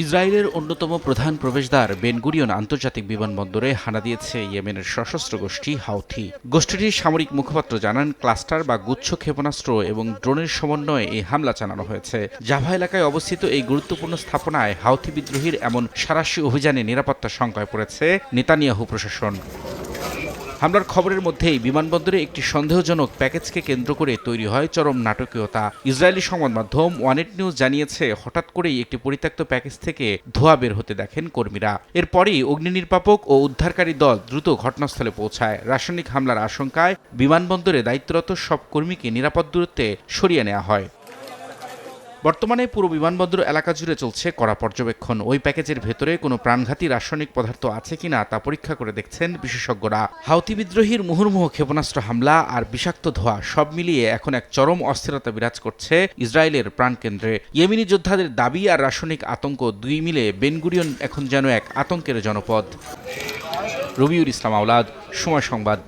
ইসরায়েলের অন্যতম প্রধান প্রবেশদ্বার বেন গুরিয়ন আন্তর্জাতিক বিমানবন্দরে হানা দিয়েছে ইয়েমেনের সশস্ত্র গোষ্ঠী হাউথি। গোষ্ঠীটির সামরিক মুখপাত্র জানান, ক্লাস্টার বা গুচ্ছ ক্ষেপণাস্ত্র এবং ড্রোনের সমন্বয়ে এই হামলা চালানো হয়েছে। জাভা এলাকায় অবস্থিত এই গুরুত্বপূর্ণ স্থাপনায় হাউথি বিদ্রোহীর এমন সাঁড়াশি অভিযানে নিরাপত্তা শঙ্কায় পড়েছে নেতানিয়াহু প্রশাসন। হামলার খবরের মধ্যেই বিমানবন্দরে একটি সন্দেহজনক প্যাকেজকে কেন্দ্র করে তৈরি হয় চরম নাটকীয়তা। ইসরায়েলি সংবাদ মাধ্যম ওয়ানেট নিউজ জানিয়েছে, হঠাৎ করেই একটি পরিত্যক্ত প্যাকেজ থেকে ধোঁয়া বের হতে দেখেন কর্মীরা। এরপরই অগ্নি নির্বাপক ও উদ্ধারকারী দল দ্রুত ঘটনাস্থলে পৌঁছায়। রাসায়নিক হামলার আশঙ্কায় বিমানবন্দরে দায়িত্বরত সব কর্মীকে নিরাপদ দূরত্বে সরিয়ে নেওয়া হয়। বর্তমানে পুরো বিমানবন্দর এলাকা জুড়ে চলছে কড়া পর্যবেক্ষণ। ওই প্যাকেজের ভেতরে কোনো প্রাণঘাতী রাসায়নিক পদার্থ আছে কিনা তা পরীক্ষা করে দেখছেন বিশেষজ্ঞরা। হাউথি বিদ্রোহীর মুহুর্মুহু ক্ষেপণাস্ত্র হামলা আর বিষাক্ত ধোঁয়া সব মিলিয়ে এখন এক চরম অস্থিরতা বিরাজ করছে ইসরায়েলের প্রাণকেন্দ্রে। ইয়েমেনি যোদ্ধাদের দাবি আর রাসায়নিক আতঙ্ক দুই মিলে বেন গুরিয়ন এখন যেন এক আতঙ্কের জনপদ। রবিউল ইসলাম আওলাদ, সময় সংবাদ।